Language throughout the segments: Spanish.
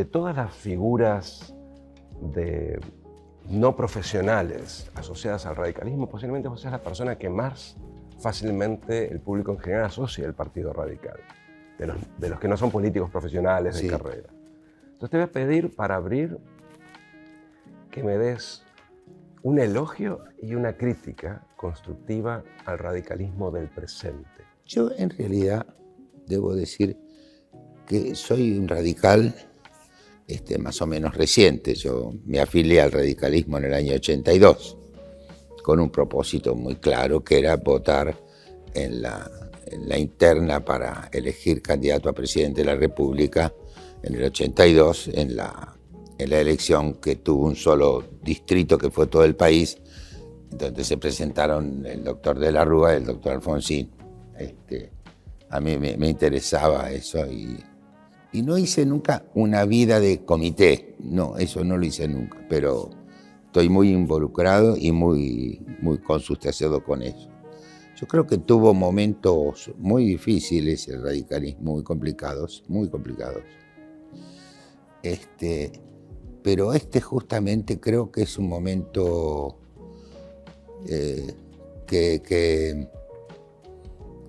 todas las figuras no profesionales asociadas al radicalismo, posiblemente vos seas la persona que más fácilmente el público en general asocia al Partido Radical, de los que no son políticos profesionales de Sí. carrera. Entonces te voy a pedir, para abrir, que me des un elogio y una crítica constructiva al radicalismo del presente. Yo en realidad debo decir que soy un radical más o menos reciente. Yo me afilié al radicalismo en el año 82 con un propósito muy claro, que era votar en la interna para elegir candidato a presidente de la República en el 82, en la elección que tuvo un solo distrito, que fue todo el país, donde se presentaron el doctor de la Rúa y el doctor Alfonsín. A mí me interesaba eso y no hice nunca una vida de comité, no, eso no lo hice nunca, pero estoy muy involucrado y muy consustanciado con eso. Yo creo que tuvo momentos muy difíciles el radicalismo, muy complicados, pero justamente creo que es un momento que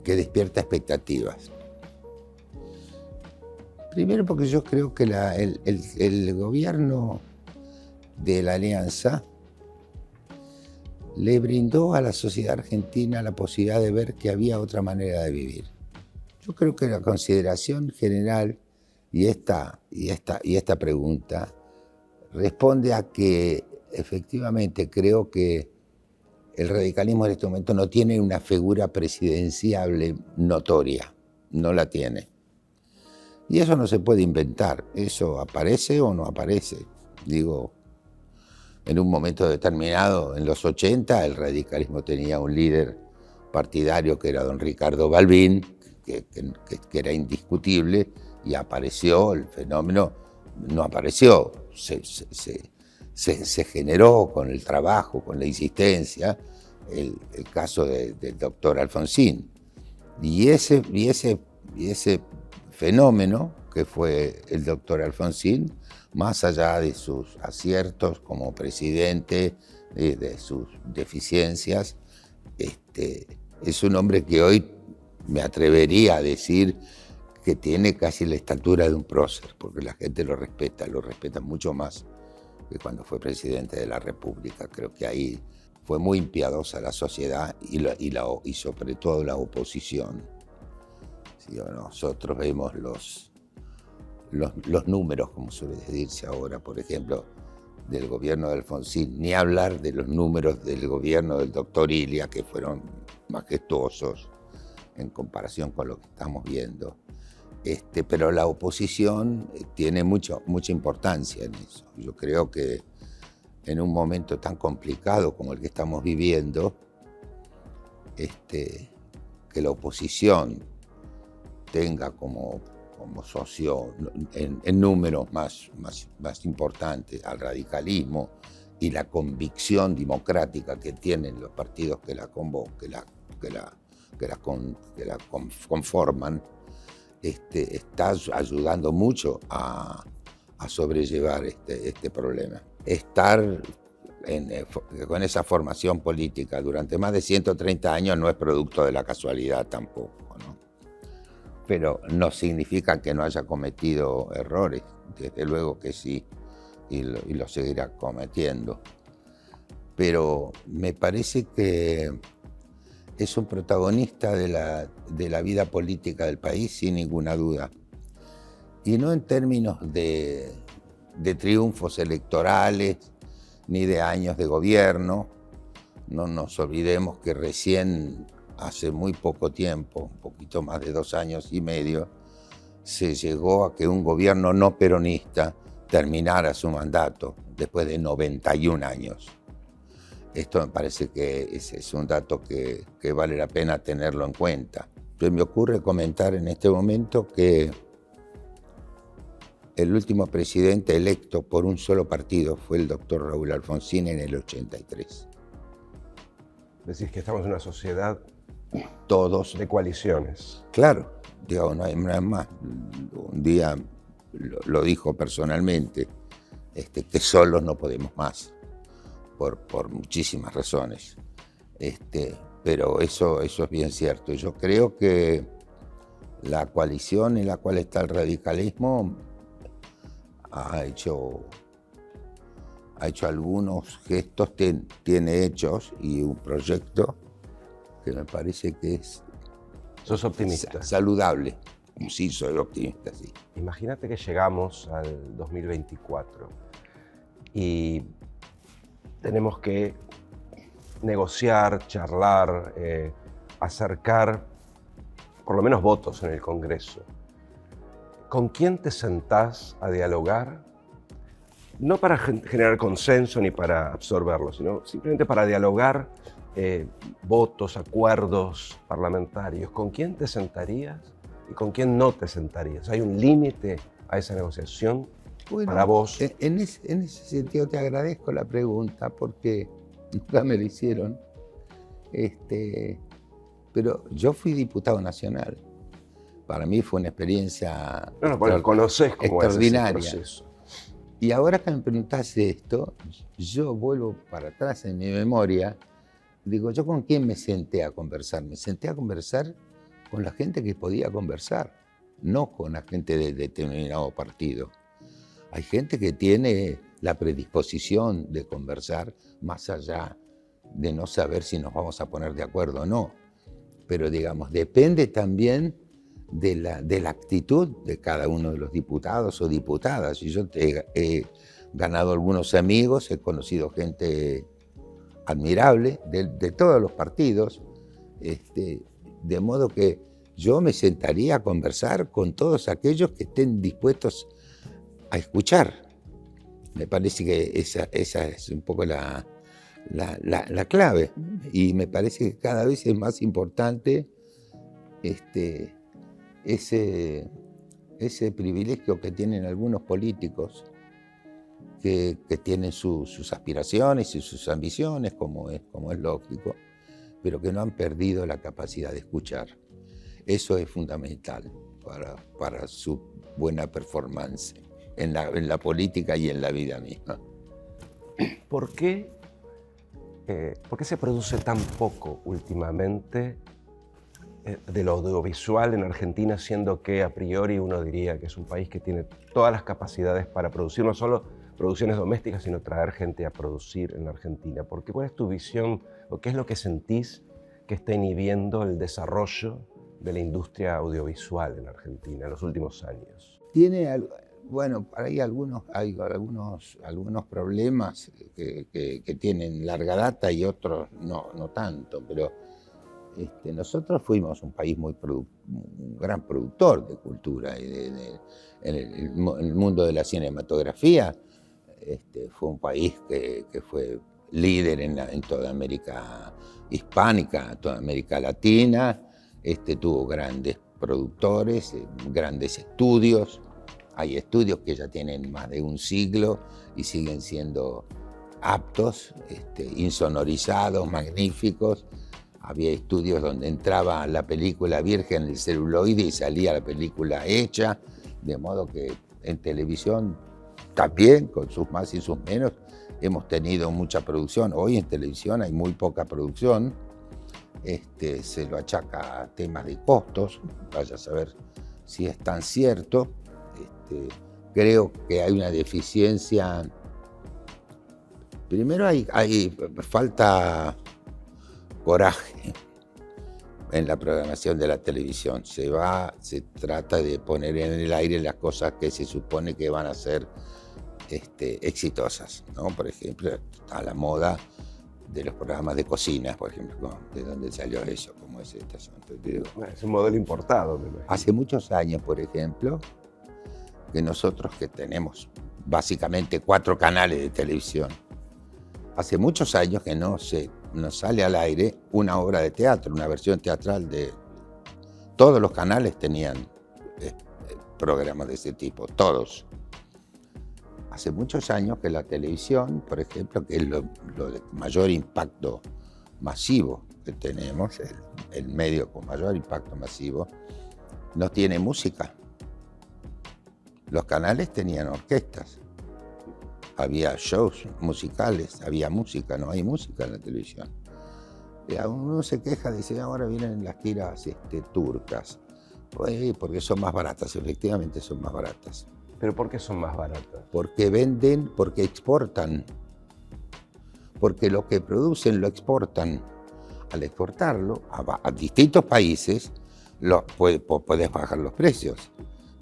despierta expectativas. Primero porque yo creo que el gobierno de la Alianza le brindó a la sociedad argentina la posibilidad de ver que había otra manera de vivir. Yo creo que la consideración general y esta pregunta responde a que efectivamente creo que el radicalismo en este momento no tiene una figura presidenciable notoria, no la tiene. Y eso no se puede inventar, eso aparece o no aparece. Digo, en un momento determinado, en los 80, el radicalismo tenía un líder partidario que era don Ricardo Balbín, que era indiscutible, y apareció, el fenómeno no apareció, se generó con el trabajo, con la insistencia, el caso del doctor Alfonsín. Y ese fenómeno que fue el doctor Alfonsín, más allá de sus aciertos como presidente, de sus deficiencias, es un hombre que hoy me atrevería a decir que tiene casi la estatura de un prócer, porque la gente lo respeta mucho más que cuando fue presidente de la República. Creo que ahí fue muy impiadosa la sociedad y sobre todo la oposición. Si nosotros vemos los números, como suele decirse ahora, por ejemplo, del gobierno de Alfonsín, ni hablar de los números del gobierno del doctor Ilia, que fueron majestuosos en comparación con lo que estamos viendo. Pero la oposición tiene mucha importancia en eso. Yo creo que en un momento tan complicado como el que estamos viviendo, que la oposición tenga como socio en números más importantes al radicalismo y la convicción democrática que tienen los partidos que la conforman, está ayudando mucho a sobrellevar este problema. Estar con esa formación política durante más de 130 años no es producto de la casualidad tampoco, ¿no? Pero no significa que no haya cometido errores, desde luego que sí, y lo seguirá cometiendo. Pero me parece que es un protagonista de la vida política del país, sin ninguna duda. Y no en términos de triunfos electorales, ni de años de gobierno. No nos olvidemos que recién, hace muy poco tiempo, un poquito más de 2 años y medio, se llegó a que un gobierno no peronista terminara su mandato después de 91 años. Esto me parece que es un dato que vale la pena tenerlo en cuenta. Se me ocurre comentar en este momento que el último presidente electo por un solo partido fue el doctor Raúl Alfonsín en el 83. Decís que estamos en una sociedad todos de coaliciones. Claro, digo, no hay más. Un día lo dijo personalmente, que solos no podemos más, por muchísimas razones. Pero eso es bien cierto. Yo creo que la coalición en la cual está el radicalismo ha hecho algunos gestos, tiene hechos y un proyecto que me parece que es ¿Sos optimista? Saludable. Sí, soy optimista, sí. Imagínate que llegamos al 2024 y tenemos que negociar, charlar, acercar por lo menos votos en el Congreso. ¿Con quién te sentás a dialogar? No para generar consenso ni para absorberlo, sino simplemente para dialogar votos, acuerdos parlamentarios. ¿Con quién te sentarías y con quién no te sentarías? ¿Hay un límite a esa negociación para vos? En ese sentido te agradezco la pregunta porque nunca me lo hicieron. Pero yo fui diputado nacional. Para mí fue una experiencia conocés cómo extraordinaria. Es ese proceso. Y ahora que me preguntaste esto, yo vuelvo para atrás en mi memoria. Digo, ¿yo con quién me senté a conversar? Me senté a conversar con la gente que podía conversar, no con la gente de determinado partido. Hay gente que tiene la predisposición de conversar más allá de no saber si nos vamos a poner de acuerdo o no. Pero digamos, depende también de la actitud de cada uno de los diputados o diputadas. Y yo he ganado algunos amigos, he conocido gente admirable de todos los partidos, de modo que yo me sentaría a conversar con todos aquellos que estén dispuestos a escuchar. Me parece que esa es un poco la clave, y me parece que cada vez es más importante ese privilegio que tienen algunos políticos que tienen sus aspiraciones y sus ambiciones, como es lógico, pero que no han perdido la capacidad de escuchar. Eso es fundamental para su buena performance en la política y en la vida misma. ¿Por qué se produce tan poco últimamente de lo audiovisual en Argentina, siendo que a priori uno diría que es un país que tiene todas las capacidades para producir no solo producciones domésticas, sino traer gente a producir en la Argentina? Porque ¿cuál es tu visión o qué es lo que sentís que está inhibiendo el desarrollo de la industria audiovisual en Argentina en los últimos años? Bueno, hay algunos problemas que tienen larga data y otros no tanto, pero nosotros fuimos un país un gran productor de cultura, y en el mundo de la cinematografía fue un país que fue líder en toda América hispánica, toda América Latina. Tuvo grandes productores, grandes estudios. Hay estudios que ya tienen más de un siglo y siguen siendo aptos, insonorizados, magníficos. Había estudios donde entraba la película virgen en el celuloide y salía la película hecha, de modo que en televisión también, con sus más y sus menos, hemos tenido mucha producción. Hoy en televisión hay muy poca producción. Se lo achaca a temas de costos, vaya a saber si es tan cierto. Creo que hay una deficiencia. Primero falta coraje en la programación de la televisión. Se trata de poner en el aire las cosas que se supone que van a ser exitosas, ¿no? Por ejemplo, a la moda de los programas de cocina, por ejemplo, de dónde salió eso, cómo es este asunto. Es un modelo importado, me imagino. Hace muchos años, por ejemplo, que nosotros que tenemos básicamente 4 canales de televisión, hace muchos años que no sale al aire una obra de teatro, una versión teatral de... Todos los canales tenían programas de ese tipo, todos. Hace muchos años que la televisión, por ejemplo, que es lo de mayor impacto masivo que tenemos, el medio con mayor impacto masivo, no tiene música. Los canales tenían orquestas, había shows musicales, había música, no hay música en la televisión. Y uno se queja, dice, ahora vienen las giras turcas, pues, porque son más baratas, efectivamente son más baratas. ¿Pero por qué son más baratas? Porque venden, porque exportan, porque lo que producen lo exportan. Al exportarlo a distintos países, puedes bajar los precios.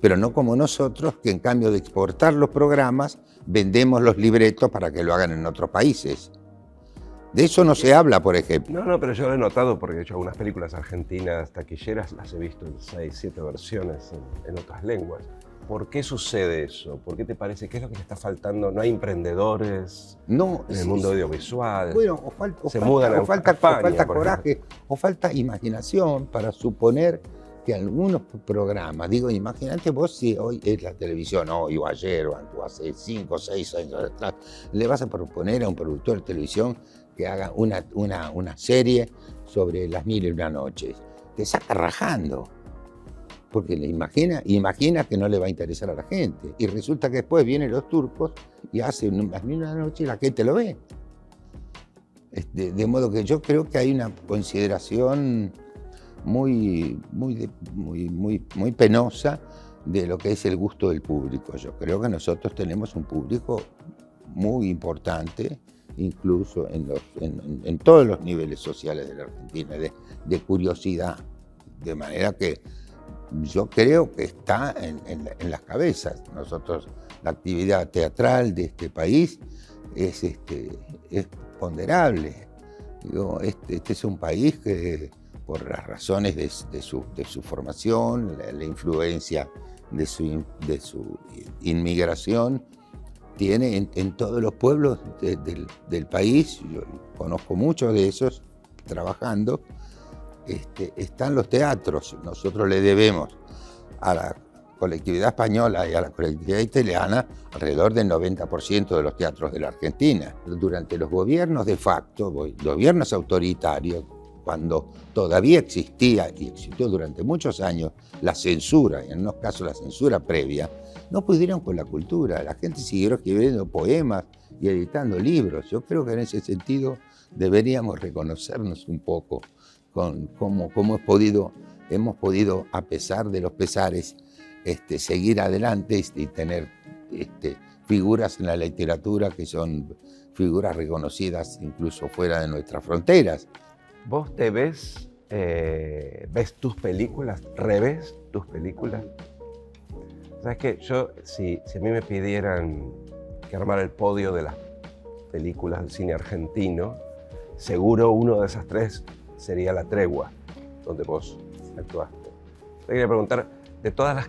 Pero no como nosotros, que en cambio de exportar los programas, vendemos los libretos para que lo hagan en otros países. De eso no se habla, por ejemplo. No, pero yo lo he notado porque he hecho algunas películas argentinas taquilleras, las he visto en 6, 7 versiones en otras lenguas. ¿Por qué sucede eso? ¿Por qué te parece? ¿Qué es lo que le está faltando? ¿No hay emprendedores en el mundo audiovisual? Bueno, o falta coraje, o falta imaginación para suponer que algunos programas, digo, imagínate vos si hoy es la televisión, hoy o ayer o hace 5 o 6 años atrás, le vas a proponer a un productor de televisión que haga una serie sobre las 1001 noches. Te saca rajando. Porque le imagina que no le va a interesar a la gente. Y resulta que después vienen los turcos y hacen las 1001 noches y la gente lo ve. De modo que yo creo que hay una consideración muy penosa de lo que es el gusto del público. Yo creo que nosotros tenemos un público muy importante, incluso en todos los niveles sociales de la Argentina, de curiosidad. De manera que yo creo que está en las cabezas. Nosotros, la actividad teatral de este país es ponderable. Digo, este es un país que, por las razones de su formación, la influencia de su inmigración, tiene en todos los pueblos del país, yo conozco muchos de esos trabajando, están los teatros. Nosotros le debemos a la colectividad española y a la colectividad italiana alrededor del 90% de los teatros de la Argentina. Durante los gobiernos de facto, gobiernos autoritarios, cuando todavía existía y existió durante muchos años la censura, y en unos casos la censura previa, no pudieron con la cultura. La gente siguió escribiendo poemas y editando libros. Yo creo que en ese sentido deberíamos reconocernos un poco con cómo hemos podido, a pesar de los pesares, seguir adelante y tener figuras en la literatura que son figuras reconocidas incluso fuera de nuestras fronteras. ¿Vos te ves tus películas, revés tus películas? ¿Sabes qué? Yo, si a mí me pidieran que armara el podio de las películas del cine argentino, seguro uno de esas 3 sería La Tregua, donde vos actuaste. Te quería preguntar, de todas las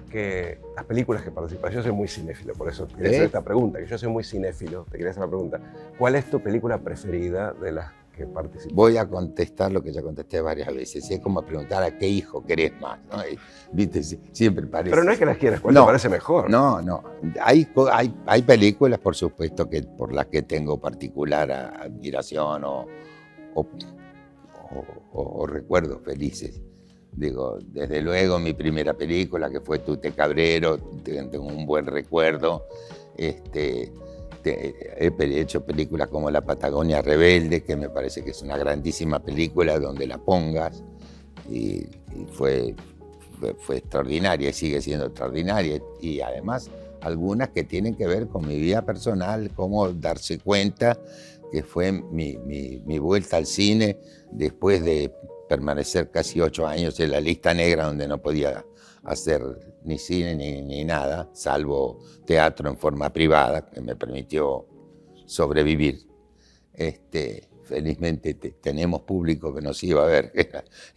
películas que participas, yo soy muy cinéfilo, por eso quería hacer esta pregunta, que yo soy muy cinéfilo, te quería hacer la pregunta, ¿cuál es tu película preferida de las que participas? Voy a contestar lo que ya contesté varias veces, es como preguntar a qué hijo querés más, ¿no? ¿Viste? Siempre parece... Pero no es que las quieras, ¿cuál te parece mejor? No. Hay películas, por supuesto, por las que tengo particular admiración o recuerdos felices. Digo, desde luego mi primera película, que fue Tute Cabrero, tengo un buen recuerdo. He hecho películas como La Patagonia Rebelde, que me parece que es una grandísima película donde la pongas, y fue extraordinaria y sigue siendo extraordinaria. Y además algunas que tienen que ver con mi vida personal, cómo darse cuenta que fue mi vuelta al cine después de permanecer casi 8 años en la lista negra, donde no podía hacer ni cine ni nada, salvo teatro en forma privada, que me permitió sobrevivir. Felizmente tenemos público que nos iba a ver,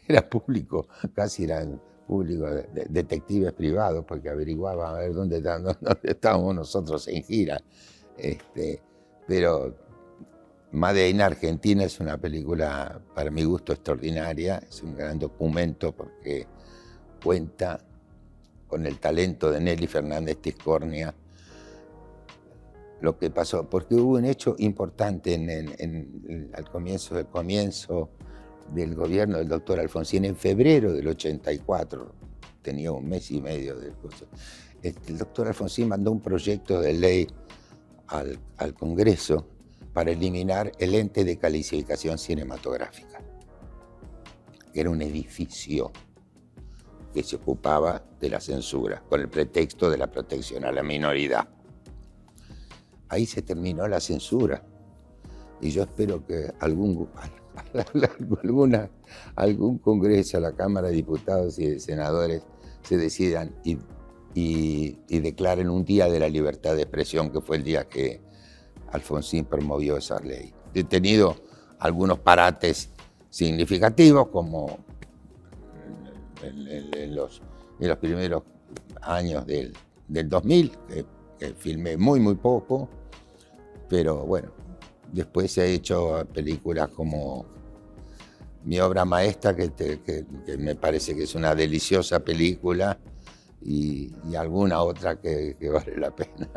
era público, casi eran público de detectives privados, porque averiguaban a ver dónde estábamos nosotros en gira. Pero Made in Argentina es una película, para mi gusto, extraordinaria. Es un gran documento porque cuenta con el talento de Nelly Fernández Tiscornia lo que pasó, porque hubo un hecho importante al comienzo del gobierno del doctor Alfonsín, en febrero del 84, tenía 1 mes y medio del curso. el doctor Alfonsín mandó un proyecto de ley al Congreso para eliminar el ente de calificación cinematográfica, que era un edificio que se ocupaba de la censura, con el pretexto de la protección a la minoridad. Ahí se terminó la censura. Y yo espero que algún congreso, la Cámara de Diputados y de Senadores, se decidan y declaren un día de la libertad de expresión, que fue el día que Alfonsín promovió esa ley. He tenido algunos parates significativos, como en los primeros años del 2000, que filmé muy poco, pero bueno, después se ha hecho películas como mi obra maestra, que me parece que es una deliciosa película, y alguna otra que vale la pena.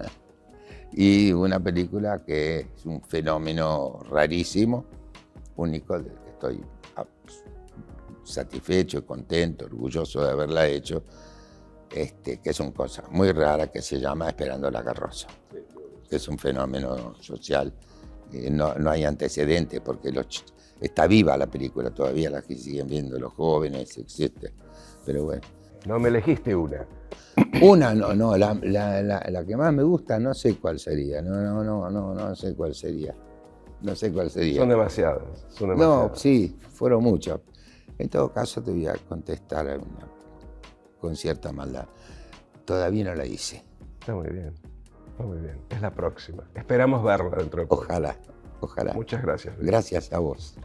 Y una película que es un fenómeno rarísimo, único, del que estoy satisfecho, contento, orgulloso de haberla hecho, que es una cosa muy rara, que se llama Esperando la carroza, que es un fenómeno social. No hay antecedentes, porque está viva la película todavía, la que siguen viendo los jóvenes, existe. Pero bueno. No me elegiste una. Una, no, la que más me gusta, no sé cuál sería, no sé cuál sería. No sé cuál sería. Son demasiadas. No, sí, fueron muchas. En todo caso te voy a contestar con cierta maldad. Todavía no la hice. Está muy bien, está muy bien. Es la próxima. Esperamos verla dentro de poco. Ojalá. Muchas gracias. Gracias a vos.